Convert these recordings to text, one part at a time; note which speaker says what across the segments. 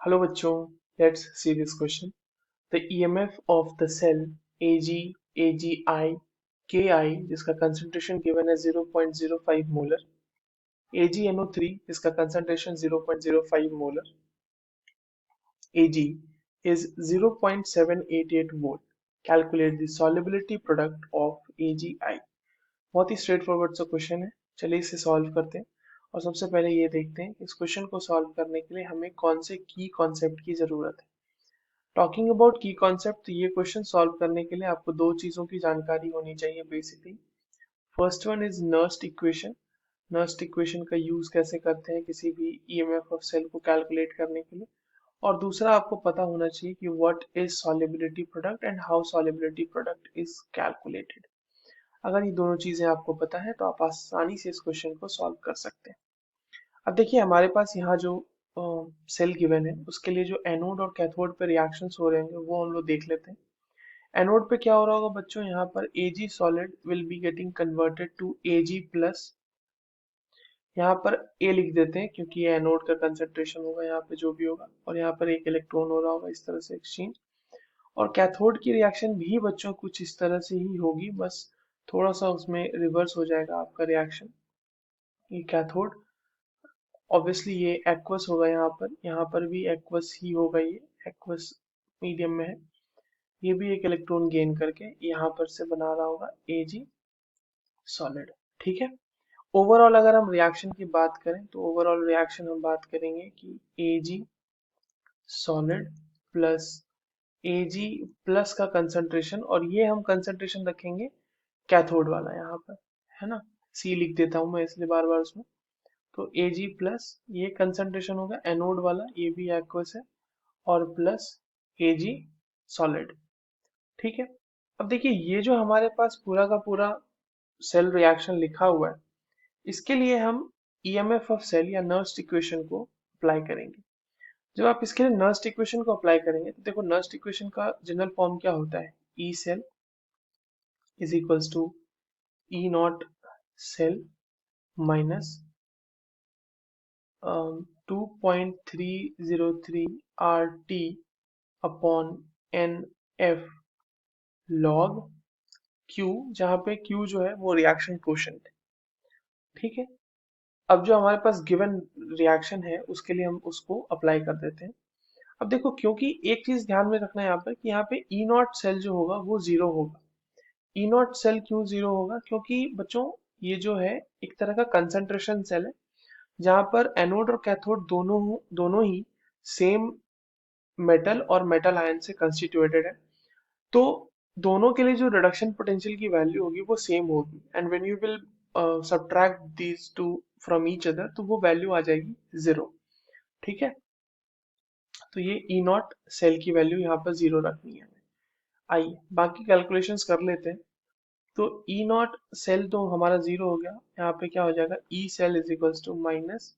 Speaker 1: Hello बच्चों, let's see this question. The EMF of the cell Ag, AgI, Ki जिसका concentration given है 0.05 molar, AgNO3 जिसका concentration 0.05 molar, Ag is 0.788 volt. Calculate the solubility product of AgI. बहुत ही straight forward सा question है। चलिए इसे solve करते हैं। और सबसे पहले ये देखते हैं कि इस क्वेश्चन को सॉल्व करने के लिए हमें कौन से की कॉन्सेप्ट की जरूरत है। टॉकिंग अबाउट की कॉन्सेप्ट, तो ये क्वेश्चन सॉल्व करने के लिए आपको दो चीजों की जानकारी होनी चाहिए basically. First one is Nernst equation. Nernst equation का यूज कैसे करते हैं किसी भी ईएमएफ ऑफ सेल को कैलकुलेट करने के लिए। और दूसरा आपको पता होना चाहिए कि what is solubility product and how solubility product is calculated. अगर ये दोनों चीजें आपको पता है तो आप आसानी से इस क्वेश्चन को सॉल्व कर सकते हैं। अब देखिए हमारे पास यहाँ जो सेल गिवन है उसके लिए जो एनोड और कैथोड पे रिएक्शंस हो रहे हैं वो हम लोग देख लेते हैं। एनोड पे क्या हो रहा होगा बच्चों, यहाँ पर Ag solid will be getting converted to Ag plus. यहाँ पर A लिख देते हैं क्योंकि ये एनोड का कंसंट्रेशन होगा यहाँ पे जो भी होगा, और यहाँ पर एक इलेक्ट्रॉन हो रहा होगा इस तरह से एक्सचेंज। और कैथोड की रिएक्शन भी बच्चों कुछ इस तरह से ही होगी, बस थोड़ा सा उसमें रिवर्स हो जाएगा आपका रिएक्शन। ये कैथोड ऑब्वियसली ये एक्वस होगा, यहाँ पर भी एक्वस ही होगा, ये एक्वस मीडियम में है। ये भी एक इलेक्ट्रॉन गेन करके यहाँ पर से बना रहा होगा Ag सॉलिड। ठीक है। ओवरऑल अगर हम रिएक्शन की बात करें तो ओवरऑल रिएक्शन हम बात करेंगे कि Ag solid plus Ag plus का कंसंट्रेशन, और ये हम कंसंट्रेशन रखेंगे कैथोड वाला यहाँ पर, है ना। C लिख देता हूँ मैं इसलिए बार बार उसमें। तो Ag प्लस ये कंसंट्रेशन होगा एनोड वाला, ये भी एक्वस है, और प्लस Ag सॉलिड। ठीक है। अब देखिए ये जो हमारे पास पूरा का पूरा सेल रिएक्शन लिखा हुआ है, इसके लिए हम ईएमएफ ऑफ सेल या नर्स्ट इक्वेशन को अप्लाई करेंगे। जब आप इसके लिए नर्स्ट इक्वेशन को अप्लाई करेंगे तो देखो नर्स्ट इक्वेशन का जनरल फॉर्म क्या होता है, E cell is equals to E naught cell minus 2.303 R T upon n F log Q, जहाँ पे क्यू जो है वो रिएक्शन कोशेंट है। ठीक है। अब जो हमारे पास गिवन रिएक्शन है उसके लिए हम उसको अप्लाई कर देते हैं। अब देखो क्योंकि एक चीज ध्यान में रखना है यहाँ पर कि यहाँ पे ई नॉट सेल जो होगा वो जीरो होगा। ई नॉट सेल क्यों जीरो होगा, क्योंकि बच्चों ये जो है एक तरह का कंसंट्रेशन सेल है, जहाँ पर एनोड और कैथोड दोनों ही सेम मेटल और मेटल आयन से कंस्टिट्यूटेड है। तो दोनों के लिए जो रिडक्शन पोटेंशियल की वैल्यू होगी वो सेम होगी, and when you will subtract these two from each other तो वो वैल्यू आ जाएगी जीरो। ठीक है। तो ये ई नॉट सेल की वैल्यू यहाँ पर जीरो रखनी है। आइए बाकी कैलकुलेशंस कर लेते हैं। तो ई नॉट सेल तो हमारा जीरो हो गया, यहाँ पे क्या हो जाएगा E cell is equals to minus.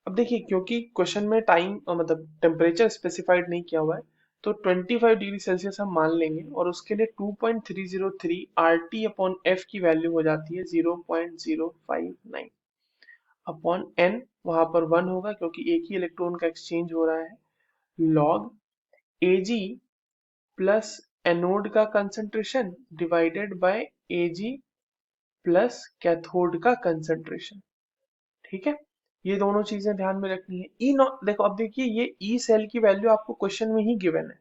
Speaker 1: अब देखिए क्योंकि क्वेश्चन में टाइम मतलब टेम्परेचर स्पेसिफाइड नहीं किया हुआ है, तो 25 डिग्री सेल्सियस हम मान लेंगे, और उसके लिए 2.303 आर टी अपॉन एफ की वैल्यू हो जाती है 0.059 अपॉन एन, वहां पर वन होगा क्योंकि एक ही इलेक्ट्रॉन का एक्सचेंज हो रहा है, लॉग Ag प्लस एनोड का concentration divided by Ag plus cathode का कंसंट्रेशन। ठीक है। ये दोनों चीजें ध्यान में रखनी है। ई नॉट देखो, अब देखिए ये ई सेल की वैल्यू आपको क्वेश्चन में ही गिवन है।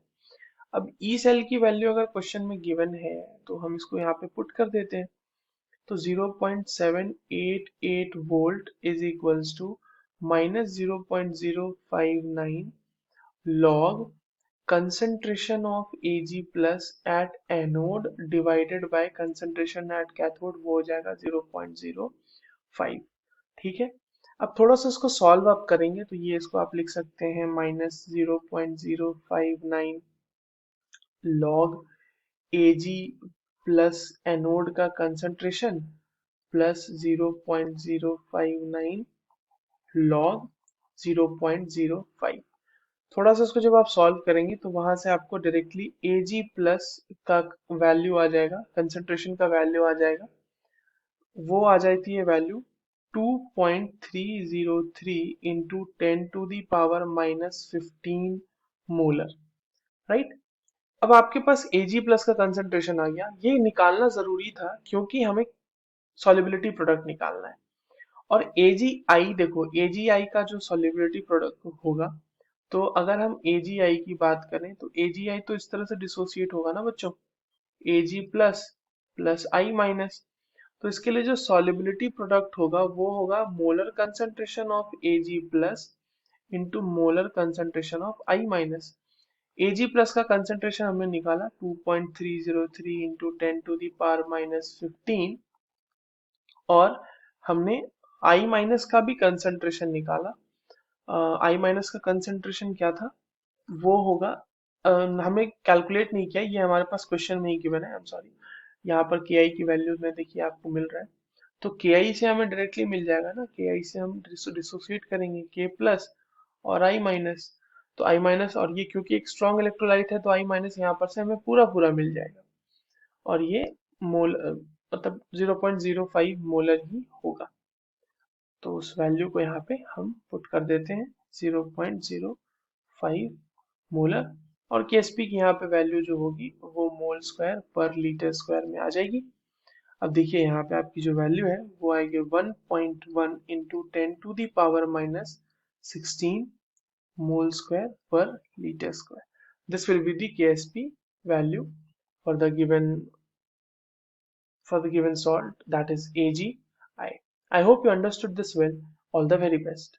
Speaker 1: अब ई सेल की वैल्यू अगर क्वेश्चन में गिवन है तो हम इसको यहाँ पे पुट कर देते हैं। तो 0.788 volt is equals to minus 0.059 log concentration of Ag plus at anode divided by concentration at cathode, वो हो जाएगा 0.05। ठीक है। अब थोड़ा सा इसको सॉल्व अप करेंगे तो ये इसको आप लिख सकते हैं minus 0.059 log Ag plus anode का कंसंट्रेशन प्लस 0.059 log 0.05। थोड़ा सा इसको जब आप सॉल्व करेंगे तो वहां से आपको डायरेक्टली Ag प्लस का वैल्यू आ जाएगा, कंसंट्रेशन का वैल्यू आ जाएगा, वो आ जाती है value 2.303 into 10 to the power minus 15 molar, right. अब आपके पास Ag प्लस का कंसंट्रेशन आ गया। ये निकालना जरूरी था क्योंकि हमें सॉल्युबिलिटी प्रोडक्ट निकालना है। और AgI देखो, AgI का जो सॉल्युबिलिटी प्रोडक्ट होगा, तो अगर हम AgI की बात करें तो AgI तो इस तरह से डिसोसिएट होगा ना बच्चों, Ag plus plus I minus. तो इसके लिए जो सॉल्युबिलिटी प्रोडक्ट होगा वो होगा molar concentration of Ag plus into molar concentration of I minus. Ag plus का कंसंट्रेशन हमने निकाला 2.303 into 10 to the power minus 15, और हमने I माइनस का भी कंसंट्रेशन निकाला। I माइनस का कंसंट्रेशन क्या था, वो होगा, हमें कैलकुलेट नहीं किया, ये हमारे पास क्वेश्चन में ही गिवन है, आई एम सॉरी। यहाँ पर Ki की वैल्यू में देखिए आपको मिल रहा है, तो Ki से हमें डायरेक्टली मिल जाएगा ना, Ki से हम डिसोसिएट करेंगे K प्लस और I माइनस। तो I माइनस, और ये क्योंकि एक स्ट्रॉन्ग इलेक्ट्रोलाइट है तो I माइनस यहाँ पर से हमें पूरा पूरा मिल जाएगा, और ये मोल मतलब 0.05 मोलर ही होगा। तो उस वैल्यू को यहाँ पे हम पुट कर देते हैं 0.05 मोलर, और Ksp की यहाँ पे वैल्यू जो होगी वो मोल स्क्वायर पर लीटर स्क्वायर में आ जाएगी। अब देखिए यहाँ पे आपकी जो वैल्यू है वो आएगी 1.1 into 10 to the power minus 16 mole square पर litre square. This will be the Ksp value for the given salt, that is AgI. I hope you understood this well. All the very best.